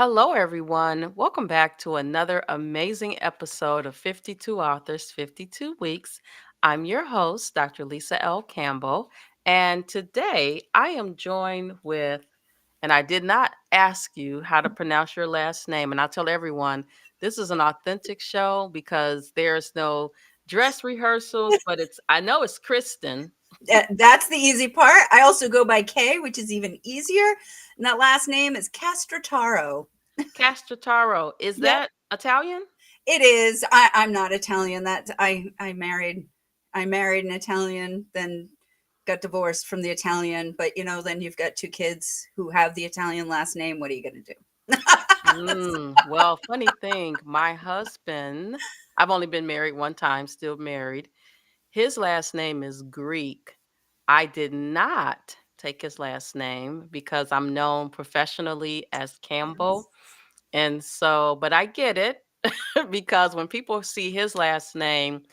Hello, everyone. Welcome back to another amazing episode of 52 Authors, 52 Weeks. I'm your host, Dr. Lisa L. Campbell, and today I am joined with, and I did not ask you how to pronounce your last name, and I'll tell everyone this is an authentic show because there's no dress rehearsals, but I know it's Kristen. That's the easy part. I also go by Kay, which is even easier. And that last name is Castrataro. Castrataro. Is Yep, that Italian? it is. I'm not Italian. I married an Italian, then got divorced from the Italian. But then you've got two kids who have the Italian last name. What are you going to do? Well, funny thing, my husband, I've only been married one time, still married. His last name is Greek. I did not take his last name because I'm known professionally as Yes. Campbell. And so, but I get it because when people see his last name,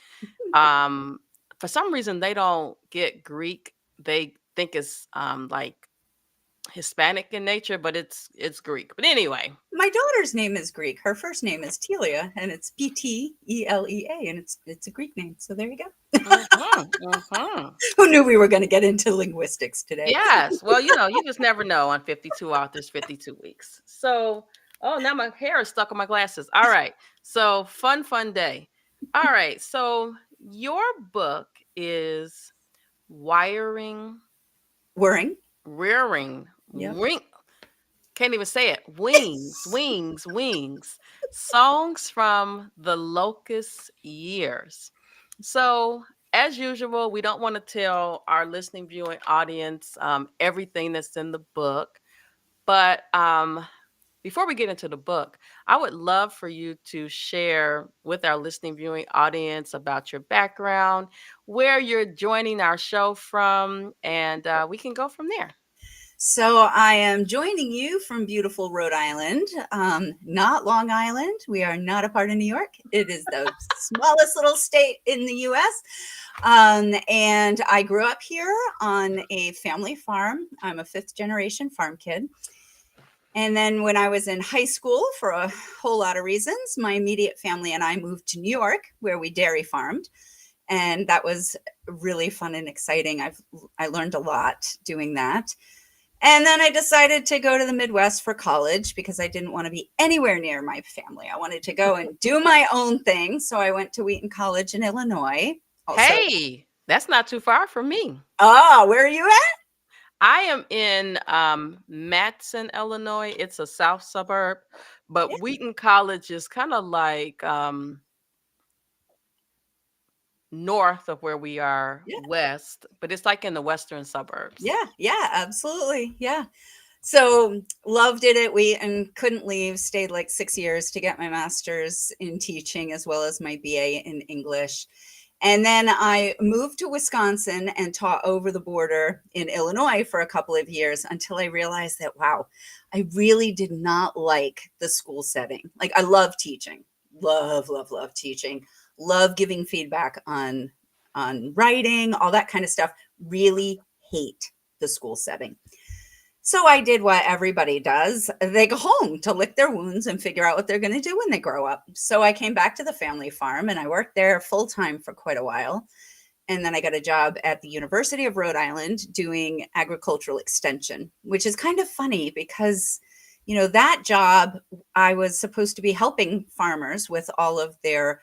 um, for some reason they don't get Greek. They think it's like Hispanic in nature, but it's Greek. But anyway, My daughter's name is Greek. Her first name is Telia, and it's Btelea, and it's a Greek name. So there you go. mhm, mhm. Who knew we were going to get into linguistics today? Yes. Well, you just never know on 52 authors, 52 weeks. So, oh, now my hair is stuck on my glasses. All right. So, fun day. All right. So, your book is Wiring, Whirring. Rearing, Yep. Wing. Can't even say it. Wings, wings, wings. Songs from the Locust Years. So, as usual, we don't want to tell our listening, viewing audience everything that's in the book. But before we get into the book, I would love for you to share with our listening, viewing audience about your background, where you're joining our show from, and we can go from there. So I am joining you from beautiful Rhode Island, not Long Island. We are not a part of New York. It is the smallest little state in the U.S. And I grew up here on a family farm. I'm a fifth generation farm kid. And then when I was in high school, for a whole lot of reasons, my immediate family and I moved to New York, where we dairy farmed. And that was really fun and exciting. I learned a lot doing that. And then I decided to go to the Midwest for college because I didn't want to be anywhere near my family. I wanted to go and do my own thing. So I went to Wheaton College in Illinois. Also, Hey, that's not too far from me. where are you at? I am in Matson, Illinois. It's a south suburb, Yeah, but Wheaton College is kind of like north of where we are, yeah, west, but it's like in the western suburbs. yeah, absolutely. Yeah. So loved it at Wheaton, couldn't leave, stayed like 6 years to get my master's in teaching as well as my BA in English. And then I moved to Wisconsin and taught over the border in Illinois for a couple of years until I realized that, wow, I really did not like the school setting. Like, I love teaching, love teaching, love giving feedback on writing, all that kind of stuff. Really hate the school setting. So I did what everybody does. They go home to lick their wounds and figure out what they're going to do when they grow up. So I came back to the family farm and I worked there full time for quite a while. And then I got a job at the University of Rhode Island doing agricultural extension, which is kind of funny because, that job, I was supposed to be helping farmers with all of their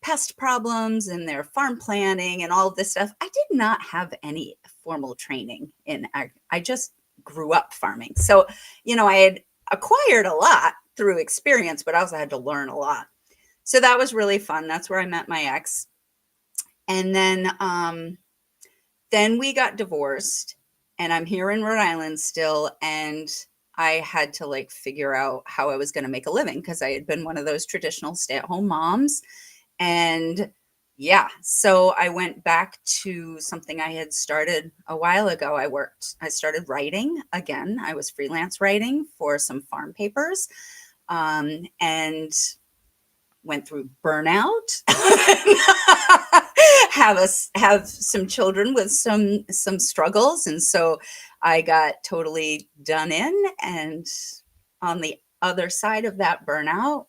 pest problems and their farm planning and all of this stuff. I did not have any formal training in ag. I just grew up farming. So, I had acquired a lot through experience, but I also had to learn a lot. So that was really fun. That's where I met my ex. And then we got divorced and I'm here in Rhode Island still. And I had to figure out how I was going to make a living because I had been one of those traditional stay-at-home moms. And yeah, so I went back to something I had started a while ago. I started writing again. I was freelance writing for some farm papers, and went through burnout. have some children with some struggles, and so I got totally done in and on the other side of that burnout,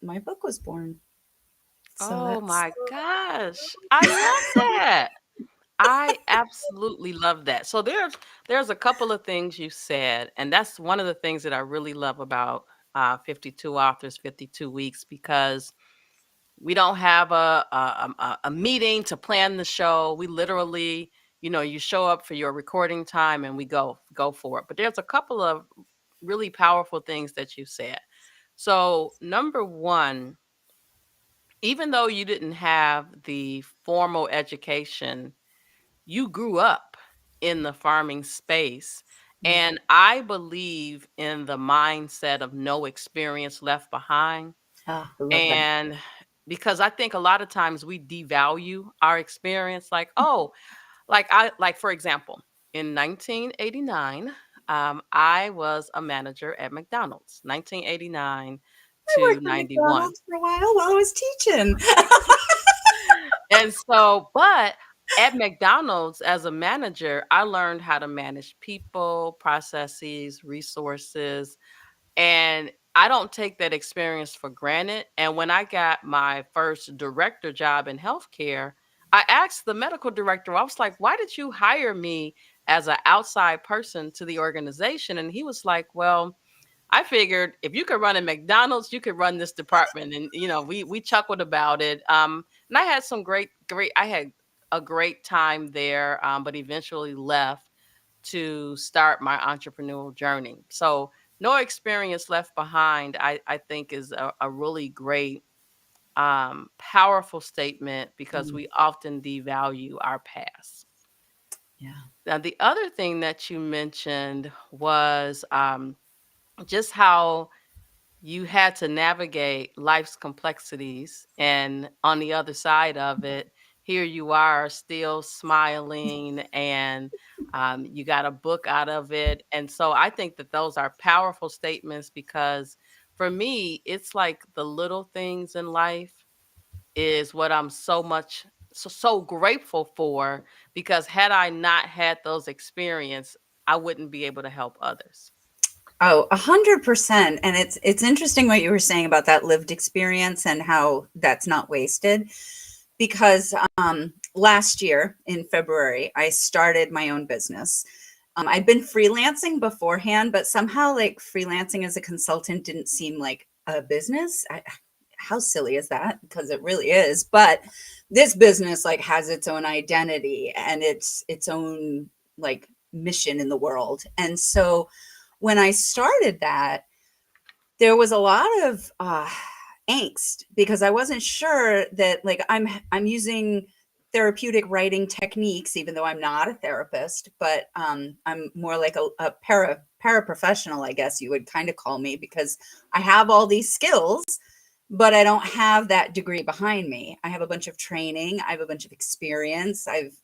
my book was born. So Oh that's my gosh. I love that. I absolutely love that. So there's a couple of things you said, and that's one of the things that I really love about 52 authors, 52 weeks, because we don't have a meeting to plan the show. We literally, you show up for your recording time and we go for it. But there's a couple of really powerful things that you said. So number one, even though you didn't have the formal education, you grew up in the farming space. yeah. And I believe in the mindset of no experience left behind. Ah, I love that. And because I think a lot of times we devalue our experience, like, oh, like for example, in 1989, I was a manager at McDonald's, 1989 I to worked at 91. McDonald's for a while I was teaching. And so, but at McDonald's as a manager, I learned how to manage people, processes, resources, and I don't take that experience for granted. And when I got my first director job in healthcare, I asked the medical director, I was like, why did you hire me as an outside person to the organization? And he was like, well, I figured if you could run a McDonald's, you could run this department. And we chuckled about it. And I had some great. I had a great time there, but eventually left to start my entrepreneurial journey. So no experience left behind. I think is a really great, powerful statement because Mm, we often devalue our past. yeah. Now, the other thing that you mentioned was just how you had to navigate life's complexities. And on the other side of it, here you are still smiling and you got a book out of it. And so I think that those are powerful statements because for me, it's like the little things in life is what I'm so grateful for because had I not had those experience, I wouldn't be able to help others. Oh, 100%. And it's interesting what you were saying about that lived experience and how that's not wasted. Because last year in February, I started my own business. I'd been freelancing beforehand, but somehow like freelancing as a consultant didn't seem like a business. How silly is that? Because it really is. But this business like has its own identity and its own like mission in the world. And so when I started that, there was a lot of angst because I wasn't sure that like I'm using therapeutic writing techniques, even though I'm not a therapist, but I'm more like a paraprofessional, I guess you would kind of call me, because I have all these skills, but I don't have that degree behind me. I have a bunch of training, I have a bunch of experience, I've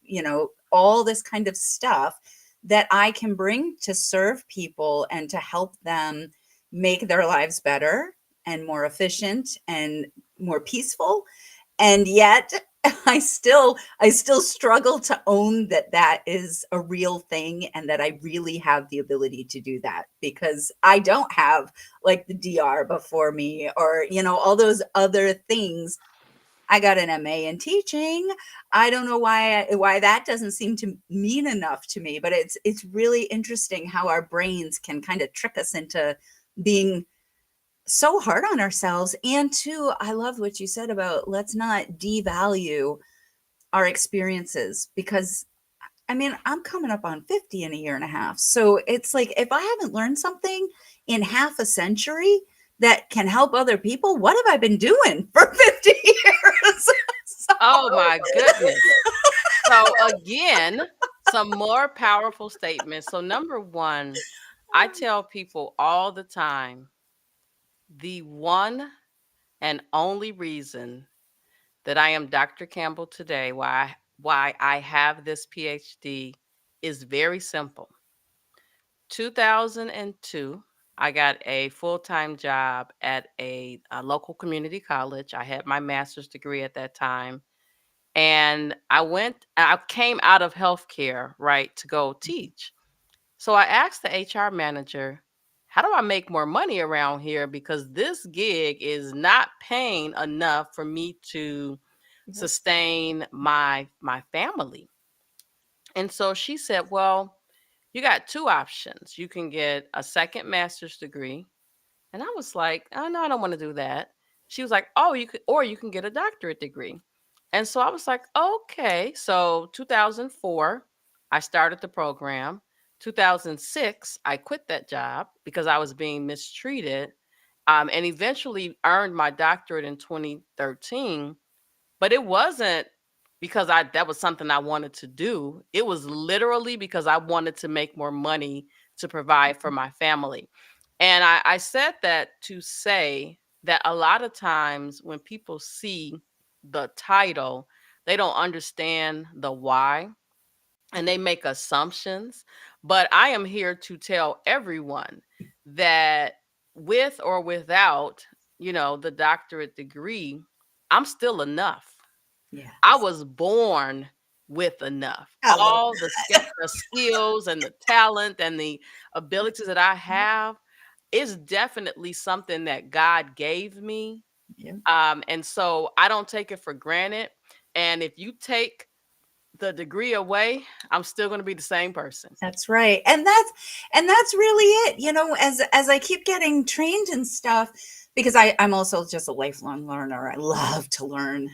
all this kind of stuff that I can bring to serve people and to help them make their lives better and more efficient and more peaceful. And yet I still struggle to own that that is a real thing and that I really have the ability to do that, because I don't have like the DR before me or all those other things. I got an MA in teaching. I don't know why that doesn't seem to mean enough to me, but it's really interesting how our brains can kind of trick us into being so hard on ourselves. And two, I love what you said about let's not devalue our experiences, because I mean, I'm coming up on 50 in a year and a half. So it's like if I haven't learned something in half a century that can help other people, what have I been doing for 50 years? So, Oh my goodness. So again, some more powerful statements. So number one, I tell people all the time, the one and only reason that I am Dr. Campbell today, why I have this PhD is very simple. 2002, I got a full-time job at a local community college. I had my master's degree at that time. And I came out of healthcare, right, to go teach. So I asked the HR manager, how do I make more money around here? Because this gig is not paying enough for me to Yep. sustain my family. And so she said, well, you got two options. You can get a second master's degree. And I was like, oh no, I don't want to do that. She was like, oh, you could, or you can get a doctorate degree. And so I was like, okay. So 2004, I started the program. 2006, I quit that job because I was being mistreated, and eventually earned my doctorate in 2013. But it wasn't because I that was something I wanted to do. It was literally because I wanted to make more money to provide for my family. And I said that to say that a lot of times when people see the title, they don't understand the why and they make assumptions. But I am here to tell everyone that with or without, the doctorate degree, I'm still enough. I Yes. was born with enough. I love All the skills and the talent and the abilities that I that. have is definitely something that God gave me. Yeah. And so I don't take it for granted. And if you take the degree away, I'm still going to be the same person. That's right. And that's really it. As I keep getting trained and stuff, because I'm also just a lifelong learner. I love to learn.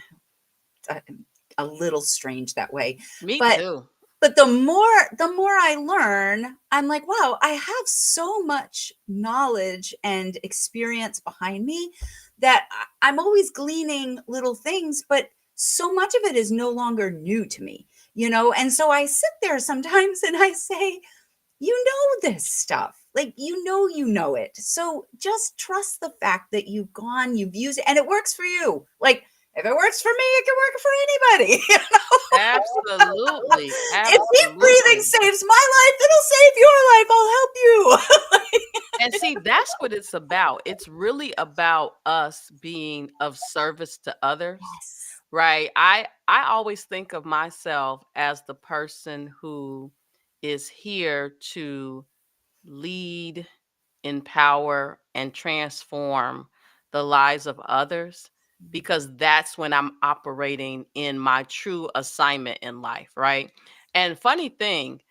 I'm a little strange that way. Me But too. but the more I learn, I'm like, wow, I have so much knowledge and experience behind me that I'm always gleaning little things, but so much of it is no longer new to me. And so I sit there sometimes and I say, you know this stuff. Like you know it. So just trust the fact that you've used it and it works for you. Like if it works for me, it can work for anybody. Absolutely. If deep breathing Absolutely. saves my life, it'll save your life. I'll help you. And see, that's what it's about. It's really about us being of service to others, Yes. right? I always think of myself as the person who is here to lead, empower, and transform the lives of others because that's when I'm operating in my true assignment in life, right? And funny thing,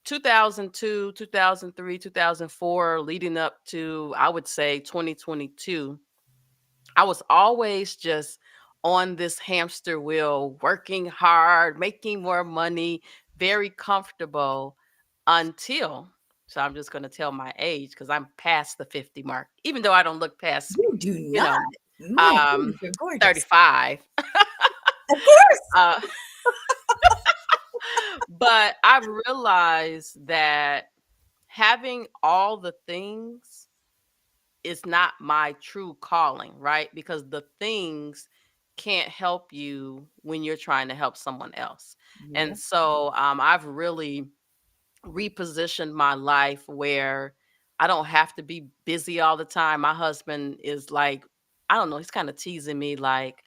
2002, 2003, 2004, leading up to, I would say, 2022, I was always just on this hamster wheel, working hard, making more money, very comfortable until, so I'm just going to tell my age because I'm past the 50 mark, even though I don't look past, You do you not. know, My goodness, um, you're gorgeous. 35. Of course. Uh, but I've realized that having all the things is not my true calling, right? Because the things can't help you when you're trying to help someone else. And Yep. so I've really repositioned my life where I don't have to be busy all the time. My husband is like, I don't know, he's kind of teasing me like,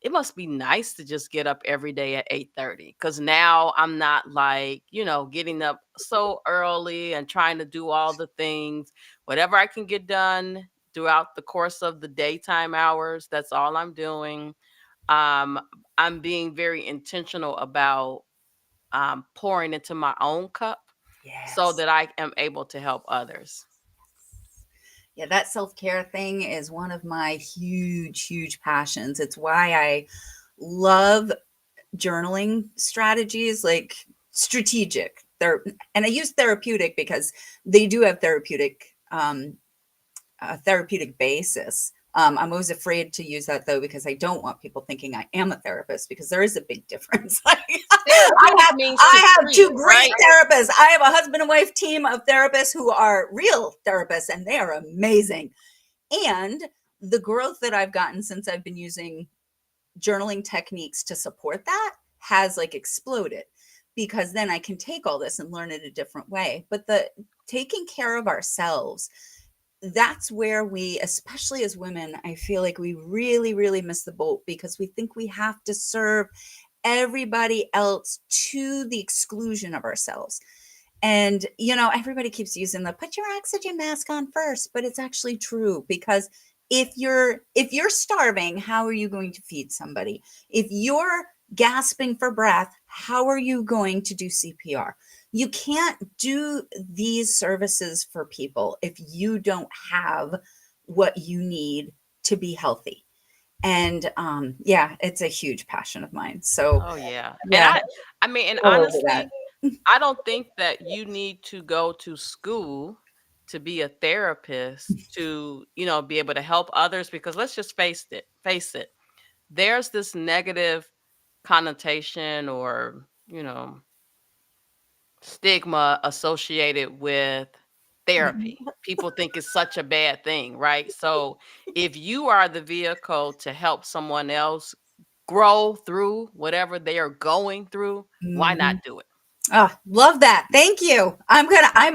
it must be nice to just get up every day at 8:30 cuz now I'm not like, getting up so early and trying to do all the things. Whatever I can get done throughout the course of the daytime hours, that's all I'm doing. Um I'm being very intentional about pouring into my own cup so Yes. that I am able to help others. Yeah, that self-care thing is one of my huge, huge passions. It's why I love journaling strategies, like strategic. And I use therapeutic because they do have a therapeutic basis. I'm always afraid to use that though because I don't want people thinking I am a therapist because there is a big difference. Like, Therapeutic means to I have treat, two great right? therapists. I have a husband and wife team of therapists who are real therapists and they are amazing. And the growth that I've gotten since I've been using journaling techniques to support that has like exploded because then I can take all this and learn it a different way. But the taking care of ourselves, that's where we, especially as women, I feel like we really, really miss the boat because we think we have to serve everybody else to the exclusion of ourselves. And, everybody keeps using the put your oxygen mask on first, but it's actually true because if you're starving, how are you going to feed somebody? If you're gasping for breath, how are you going to do CPR? You can't do these services for people if you don't have what you need to be healthy. And yeah, it's a huge passion of mine. So Oh yeah. And yeah, I mean, and all over that. honestly, I don't think that you need to go to school to be a therapist to, be able to help others, because let's just face it. There's this negative connotation or, stigma associated with therapy. Mhm. People think it's such a bad thing, right? So if you are the vehicle to help someone else grow through whatever they are going through, why not Mhm. do it? Oh, love that. Thank you. I'm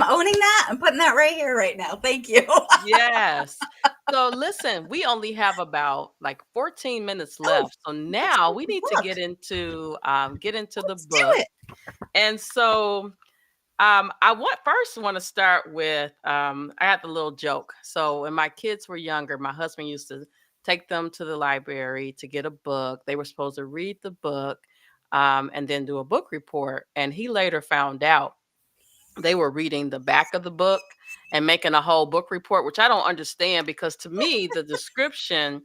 owning that. I'm putting that right here right now. Thank you. Yes. So listen, we only have about like 14 minutes Oh, left. So let's now read we the need to book. get into the Let's do book. it. And so I want to start with I had the little joke. So when my kids were younger, my husband used to take them to the library to get a book. They were supposed to read the book and then do a book report. And he later found out they were reading the back of the book and making a whole book report, which I don't understand, because to me the description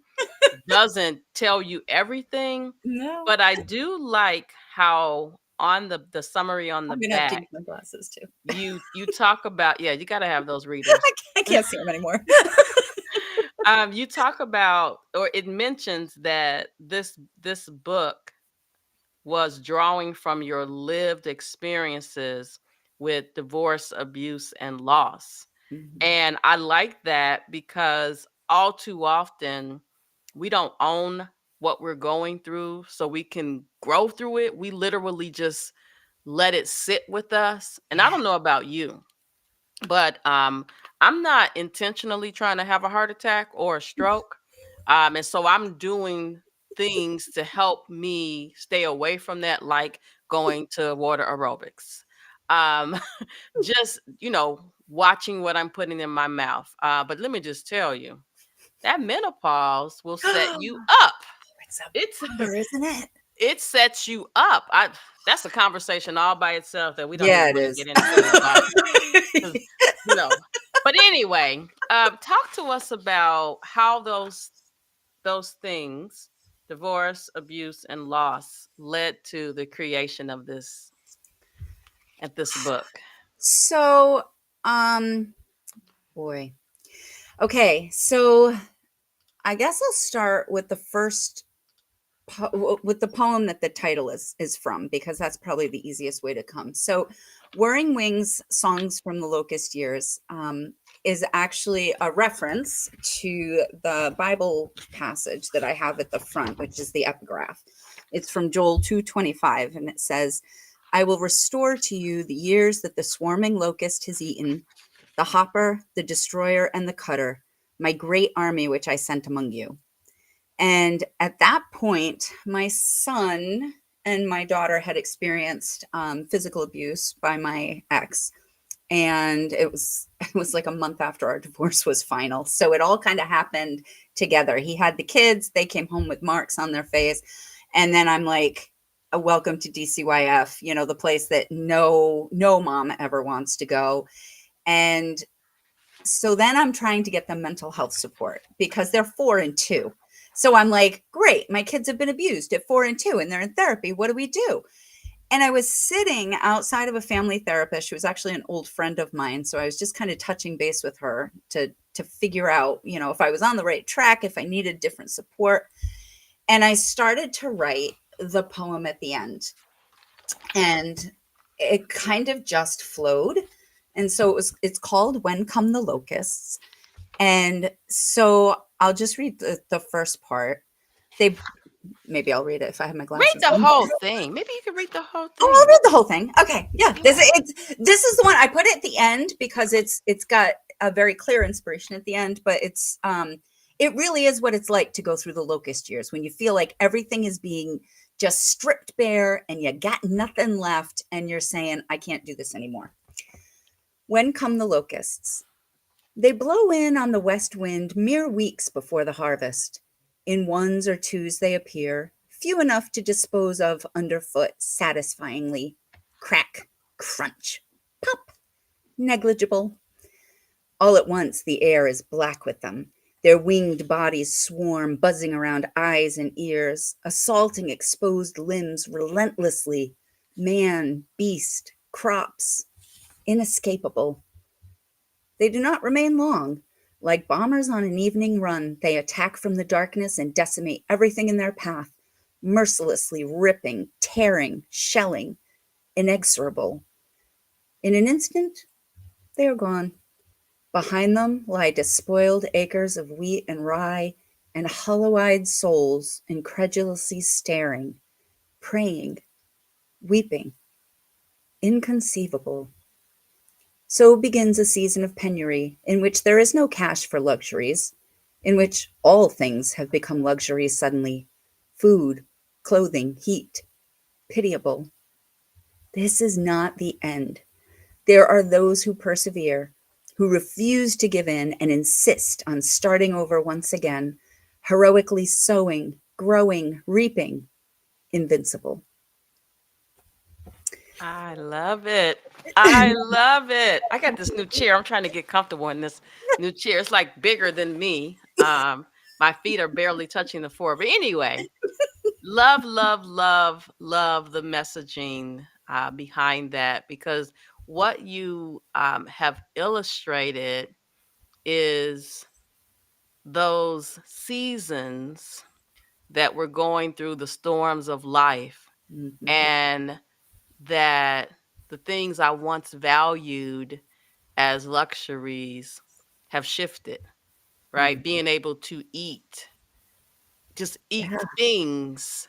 doesn't tell you everything. No, But I do like how on the summary on the I'm gonna have to back use my glasses too. you talk about, yeah, you gotta have those readers. I can't see them anymore. You talk about, or it mentions that this book was drawing from your lived experiences with divorce, abuse, and loss. Mhm. And I like that because all too often we don't own what we're going through so we can grow through it. We literally just let it sit with us. And I Yeah. don't know about you, but I'm not intentionally trying to have a heart attack or a stroke. And so I'm doing things to help me stay away from that, like going to water aerobics. Um, just, watching what I'm putting in my mouth. But let me just tell you, that menopause will set you up. It's a It's bummer, isn't it? it sets you up. That's a conversation all by itself that we don't Yeah, even it want to is. get into, but 'cause, you know. But anyway, talk to us about how those things, divorce, abuse, and loss, led to the creation of this book. So, um, boy. Okay, so I guess I'll start with the first with the poem that the title is from, because that's probably the easiest way to come. So, Whirring Wings, Songs from the Locust Years, is actually a reference to the Bible passage that I have at the front, which is the epigraph. It's from Joel 2:25, and it says, "I will restore to you the years that the swarming locust has eaten, the hopper, the destroyer, and the cutter, my great army which I sent among you." And at that point, my son and my daughter had experienced physical abuse by my ex, and it was like a month after our divorce was final. So it all kind of happened together. He had the kids; they came home with marks on their face, and then I'm like, "Welcome to DCYF," the place that no mom ever wants to go. And so then I'm trying to get them mental health support because they're 4 and 2. So I'm like, great, my kids have been abused at 4 and 2 and they're in therapy. What do we do? And I was sitting outside of a family therapist. She was actually an old friend of mine. So I was just kind of touching base with her to figure out, if I was on the right track, if I needed different support. And I started to write the poem at the end. And it kind of just flowed. And so it's called When Come the Locusts. And so I'll just read the first part. They Maybe I'll read it if I have my Read glasses the on. whole thing. Maybe you can read the whole Oh, I'll thing. read the whole thing. Okay, yeah. Yeah. This is the one I put it at the end because it's got a very clear inspiration at the end, but it really is what it's like to go through the locust years when you feel like everything is being just stripped bare and you got nothing left and you're saying, I can't do this anymore. When come the locusts? They blow in on the west wind mere weeks before the harvest. In ones or twos they appear, few enough to dispose of underfoot satisfyingly. Crack, crunch, pop, negligible. All at once the air is black with them. Their winged bodies swarm, buzzing around eyes and ears, assaulting exposed limbs relentlessly. Man, beast, crops, inescapable. They do not remain long. Like bombers on an evening run, they attack from the darkness and decimate everything in their path, mercilessly ripping, tearing, shelling, inexorable. In an instant, they are gone. Behind them lie despoiled acres of wheat and rye, and hollow eyed souls incredulously staring, praying, weeping, inconceivable. So begins a season of penury in which there is no cash for luxuries, in which all things have become luxuries suddenly: food, clothing, heat, pitiable. This is not the end. There are those who persevere, who refuse to give in and insist on starting over once again, heroically sowing, growing, reaping, invincible. I love it. I love it. I got this new chair. I'm trying to get comfortable in this new chair. It's like bigger than me. My feet are barely touching the floor. But anyway, love, love, love, love the messaging behind that, because what you have illustrated is those seasons that we're going through, the storms of life, Mhm. and that the things I once valued as luxuries have shifted, right? Mhm. Being able to eat, just eat Yeah. things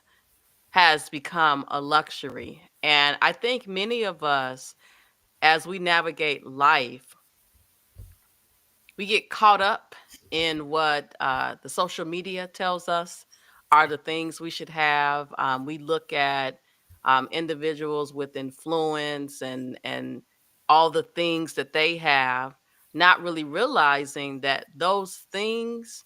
has become a luxury. And I think many of us, as we navigate life, we get caught up in what the social media tells us are the things we should have. We look at individuals with influence and all the things that they have, not really realizing that those things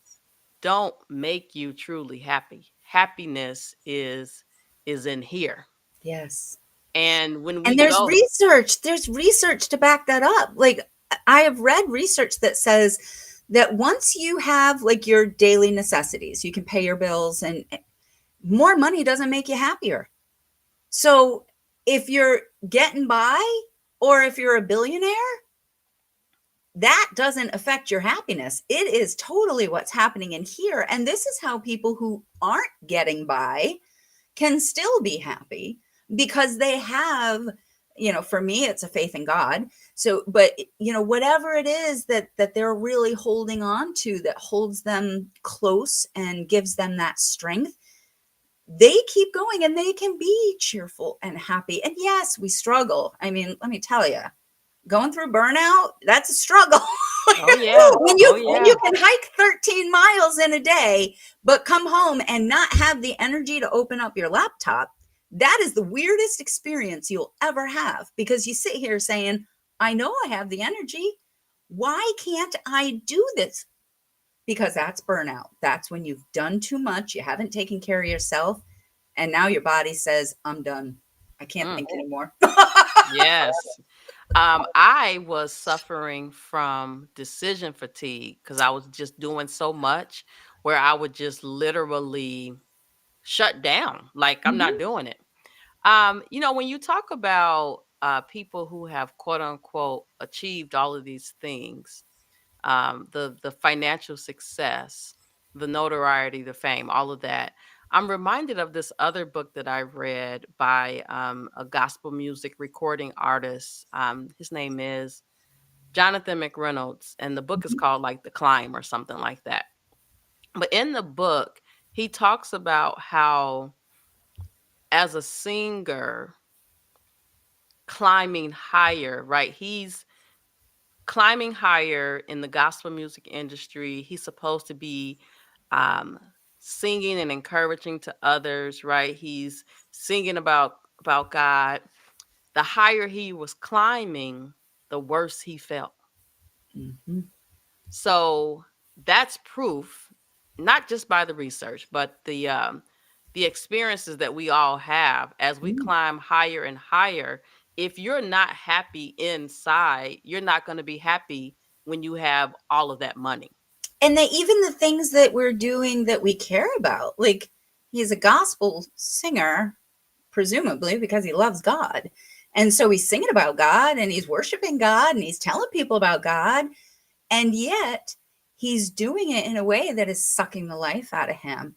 don't make you truly happy. Happiness is in here. Yes. And when we And there's go, research. There's research to back that up. Like, I have read research that says that once you have like your daily necessities, you can pay your bills, and more money doesn't make you happier. So if you're getting by, or if you're a billionaire, that doesn't affect your happiness. It is totally what's happening in here. And this is how people who aren't getting by can still be happy, because they have, for me it's a faith in God. So, but whatever it is that they're really holding on to, that holds them close and gives them that strength, they keep going and they can be cheerful and happy. And yes, we struggle. I mean, let me tell you, going through burnout, that's a struggle. oh yeah, when oh you yeah. can hike 13 miles in a day but come home and not have the energy to open up your laptop, that is the weirdest experience you'll ever have, because you sit here saying, I know I have the energy, why can't I do this? Because that's burnout. That's when you've done too much, you haven't taken care of yourself, and now your body says, I'm done, I can't Mm, think anymore. yes. I was suffering from decision fatigue because I was just doing so much where I would just literally shut down. Like, I'm not Mhm. doing it. When you talk about people who have quote unquote achieved all of these things, the financial success, the notoriety, the fame, all of that. I'm reminded of this other book that I read by a gospel music recording artist. His name is Jonathan McReynolds, and the book is Mhm. called like The Climb or something like that. But in the book, he talks about how, as a singer, climbing higher, right? He's climbing higher in the gospel music industry. He's supposed to be um, singing and encouraging to others, right? He's singing about God. The higher he was climbing, the worse he felt. Mm-hmm. So that's proof, not just by the research, but the experiences that we all have as we climb higher and higher. If you're not happy inside, you're not going to be happy when you have all of that money. And they, even the things that we're doing that we care about, like he's a gospel singer, presumably because he loves God. And so he's singing about God and he's worshiping God and he's telling people about God. And yet he's doing it in a way that is sucking the life out of him.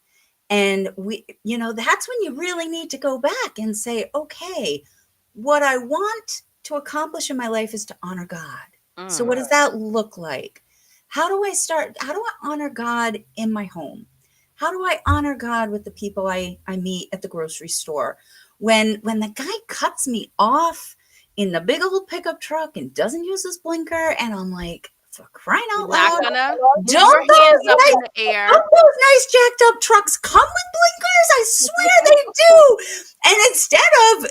And that's when you really need to go back and say, okay, what I want to accomplish in my life is to honor God. So what Mm, does that look like? How do I honor God in my home? How do I honor God with the people I meet at the grocery store? When the guy cuts me off in the big old pickup truck and doesn't use his blinker, and I'm like, for crying you're out not loud, gonna move don't your hands up in the air. those nice jacked up trucks come with blinkers? I swear they do. And instead of,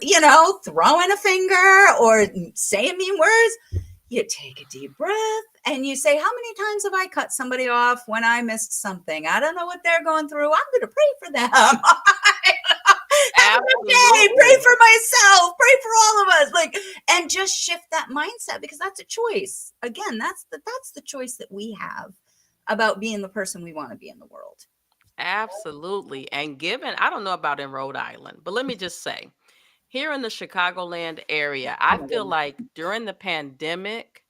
throwing a finger or saying mean words, you take a deep breath and you say, how many times have I cut somebody off when I missed something? I don't know what they're going through. I'm going to pray for them. Have a good day. Pray Absolutely. for myself. Pray for all of us. Like, and just shift that mindset, because that's a choice. Again, that's the choice that we have about being the person we want to be in the world. Absolutely. And given, I don't know about in Rhode Island, but let me just say, here in the Chicagoland area, Oh I my feel goodness. like during the pandemic,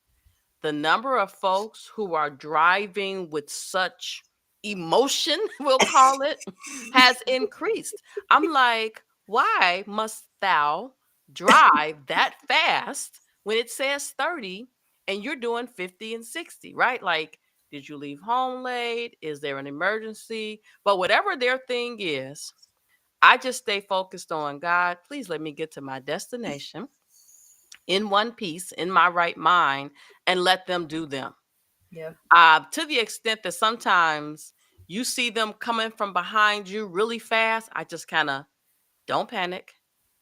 the number of folks who are driving with such emotion, we'll call it, has increased. I'm like, why must thou drive that fast when it says 30 and you're doing 50 and 60, right? Like, did you leave home late? Is there an emergency? But whatever their thing is, I just stay focused on God. Please let me get to my destination in one piece, in my right mind, and let them do them. Yeah. To the extent that sometimes you see them coming from behind you really fast, I just kind of don't panic.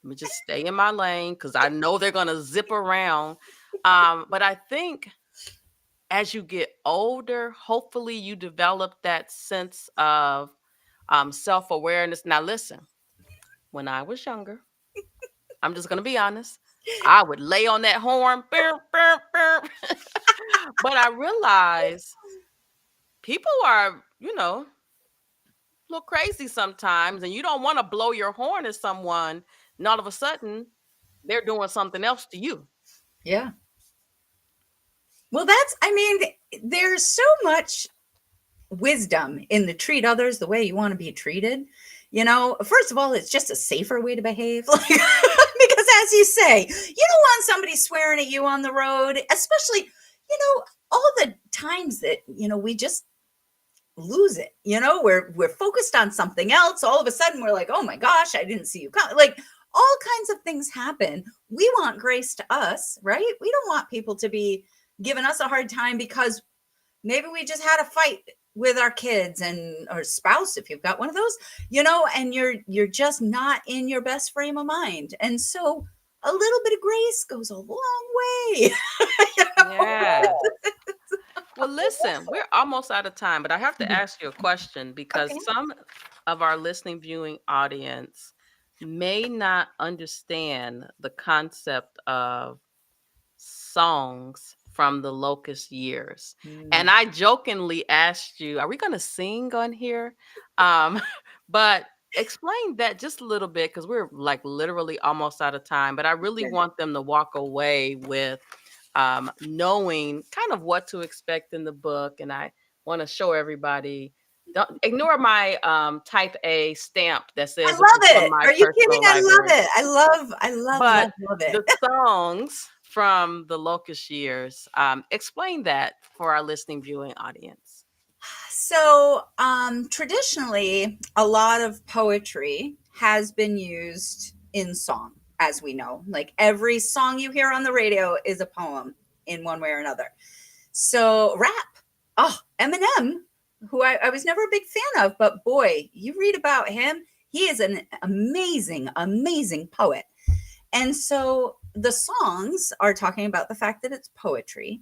Let me just stay in my lane because I know they're going to zip around. But I think as you get older, hopefully you develop that sense of self awareness. Now, listen, when I was younger, I'm just going to be honest. I would lay on that horn, burp, burp, burp. But I realize people are, a little crazy sometimes, and you don't want to blow your horn at someone, and all of a sudden they're doing something else to you. Yeah. Well, there's so much wisdom in the treat others the way you want to be treated. First of all, it's just a safer way to behave. Like, because as you say, you don't want somebody swearing at you on the road, especially, all the times that, we just lose it. We're focused on something else. All of a sudden we're like, oh my gosh, I didn't see you come. Like, all kinds of things happen. We want grace to us, right? We don't want people to be giving us a hard time because maybe we just had a fight with our kids and or spouse, if you've got one of those, and you're just not in your best frame of mind. And so a little bit of grace goes a long way. You know? Yes. Well, listen, we're almost out of time, but I have to Mhm. ask you a question Okay. because some of our listening viewing audience may not understand the concept of songs from the Locust Years. And Mm. I jokingly asked you, are we going to sing on here? Um, but explain that just a little bit because we're like literally almost out of time. But I really Okay. want them to walk away with knowing kind of what to expect in the book. And I want to show everybody. Don't ignore my type A stamp that I says this is love from it. my Are you kidding? personal I love library. it. I love But it. the songs from the Locust Years, explain that for our listening viewing audience. So, traditionally, a lot of poetry has been used in song, as we know. Like every song you hear on the radio is a poem in one way or another. So, rap. Oh, Eminem, who I was never a big fan of, but boy, you read about him. He is an amazing, amazing poet. And so the songs are talking about the fact that it's poetry.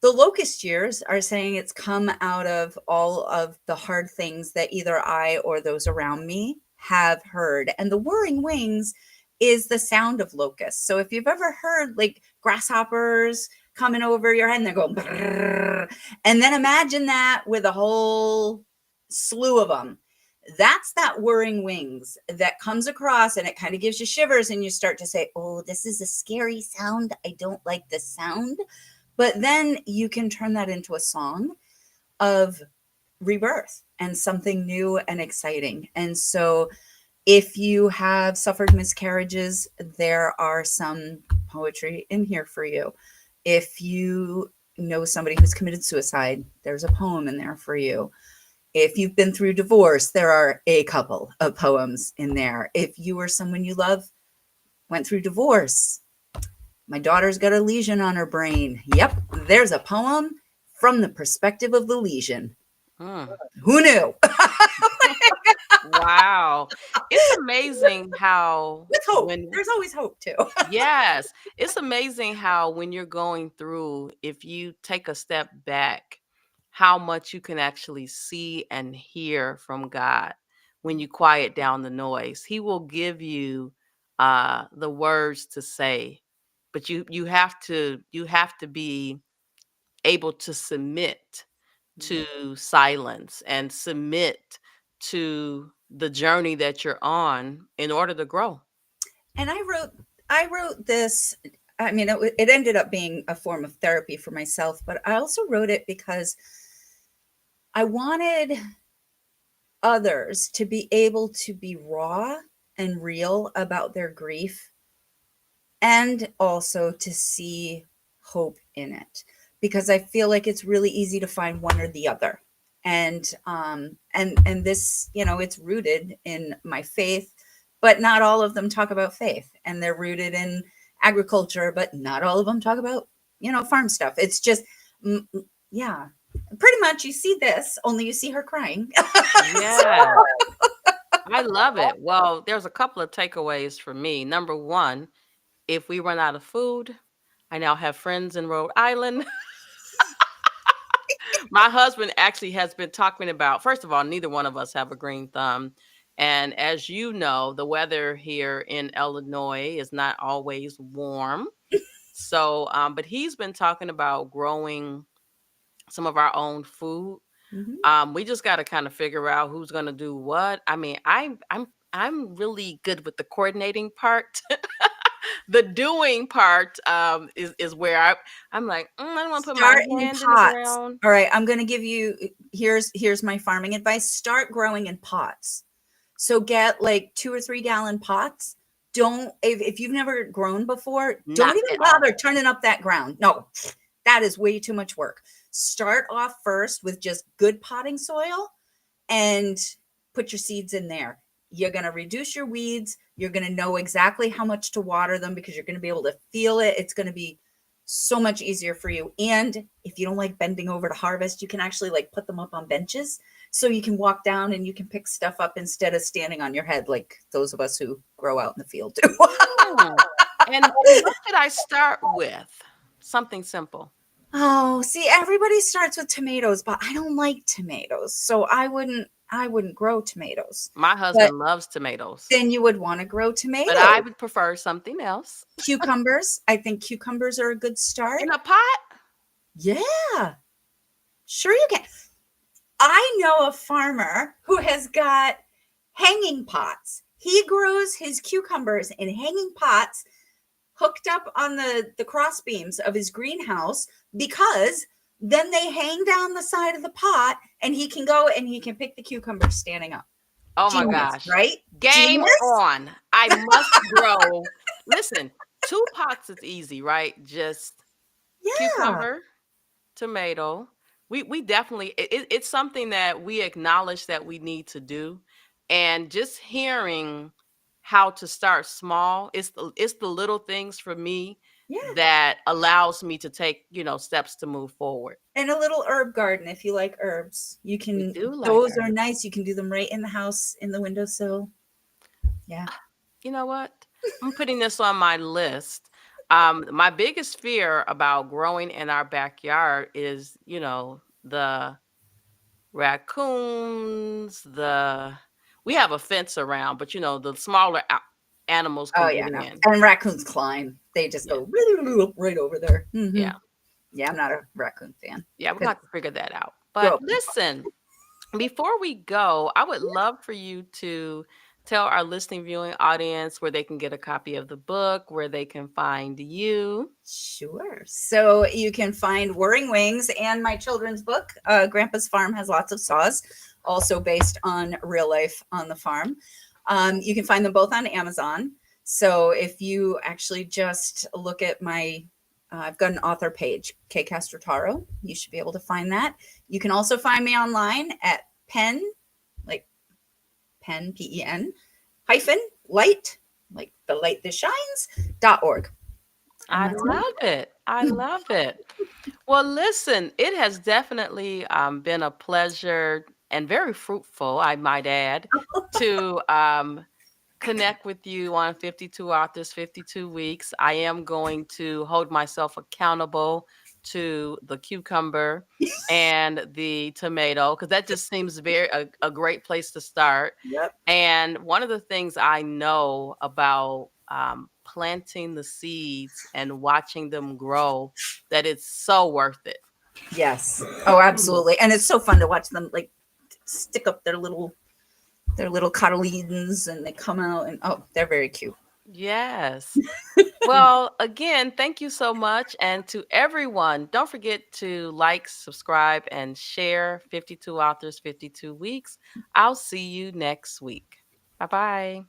The locust years are saying it's come out of all of the hard things that either I or those around me have heard. And the whirring wings is the sound of locusts. So if you've ever heard like grasshoppers coming over your head and they're going, brrr, and then imagine that with a whole slew of them. That's that whirring wings that comes across and it kind of gives you shivers, and you start to say, oh, this is a scary sound. I don't like this sound. But then you can turn that into a song of rebirth and something new and exciting. And so if you have suffered miscarriages, there are some poetry in here for you. If you know somebody who's committed suicide, there's a poem in there for you. If you've been through divorce, there are a couple of poems in there. If you or someone you love went through divorce, my daughter's got a lesion on her brain. Yep, there's a poem from the perspective of the lesion. Mm. Who knew? Wow. It's amazing how With hope. when There's always hope too. yes, it's amazing how when you're going through, if you take a step back, how much you can actually see and hear from God when you quiet down the noise. He will give you the words to say, but you have to be able to submit to silence and submit to the journey that you're on in order to grow. And I wrote this. I mean, it ended up being a form of therapy for myself, but I also wrote it because I wanted others to be able to be raw and real about their grief, and also to see hope in it, because I feel like it's really easy to find one or the other. And this, it's rooted in my faith, but not all of them talk about faith, and they're rooted in agriculture, but not all of them talk about, farm stuff. It's just yeah, pretty much you see this, only you see her crying. So, Yes, I love it. Well, there's a couple of takeaways for me. Number one, if we run out of food, I now have friends in Rhode Island. My husband actually has been talking about, first of all, neither one of us have a green thumb. And as you know, the weather here in Illinois is not always warm. So, but he's been talking about growing some of our own food. mhm. We just got to kind of figure out who's going to do what. I mean, I'm really good with the coordinating part. The doing part is where I'm like, I don't want to put my Start in hand in the pots. ground. All right, I'm going to give you, here's my farming advice. Start growing in pots. So get like 2 or 3 gallon pots. Don't, if you've never grown before, don't Not even at all. bother turning up that ground. No, that is way too much work. Start off first with just good potting soil and put your seeds in there. You're going to reduce your weeds. You're going to know exactly how much to water them because you're going to be able to feel it. It's going to be so much easier for you. And if you don't like bending over to harvest, you can actually like put them up on benches so you can walk down and you can pick stuff up instead of standing on your head like those of us who grow out in the field do. Mm. And what should I start with? Something simple. Oh, see, everybody starts with tomatoes, but I don't like tomatoes. So I wouldn't grow tomatoes. My But husband loves tomatoes, then you would want to grow but I tomatoes. would prefer something else. Cucumbers. I think cucumbers are a good In start. a pot? Yeah, sure you can. I know a farmer who has got hanging pots. He grows his cucumbers in hanging pots hooked up on the cross beams of his greenhouse, because then they hang down the side of the pot and he can go and he can pick the cucumbers standing up. Oh my Genius, gosh. right? Game Genius. on. I must grow. Listen, 2 pots is easy, right? Just Yeah. cucumber, tomato. We definitely it's something that we acknowledge that we need to do. And just hearing how to start small, it's the little things for me Yeah. that allows me to take, steps to move forward. And a little herb garden if you like herbs. You We can, do like those are herbs. nice. You can do them right in the house in the windowsill. Yeah. You know what? I'm putting this on my list. My biggest fear about growing in our backyard is, the raccoons, we have a fence around, but the smaller animals Oh can get yeah, no. in. And raccoons climb. They just Yeah. go right over there. Yeah. Yeah, I'm not a raccoon fan Yeah, we're gonna because have to figure that out. grow But up in fun. listen, before we go, I would love for you to tell our listening viewing audience where they can get a copy of the book, where they can find you. Sure. So you can find Whirring Wings and my children's book, Grandpa's Farm Has Lots of Saws, also based on real life on the farm. You can find them both on Amazon. So if you actually just look at I've got an author page, Castrataro. You should be able to find that. You can also find me online at like pen, hyphen, light, like the light that shines.org. And I that's me. love it. I love it. Well, listen, it has definitely been a pleasure and very fruitful, I might add, to connect with you on 52 Authors, 52 Weeks. I am going to hold myself accountable to the cucumber and the tomato because that just seems a great place to start. Yep. And one of the things I know about planting the seeds and watching them grow, that it's so worth it. Yes. Oh, absolutely. And it's so fun to watch them like stick up their little cotyledons and they come out and oh, they're very cute. Yes. Well, again, thank you so much. And to everyone, don't forget to like, subscribe, and share 52 Authors, 52 Weeks. I'll see you next week. Bye bye.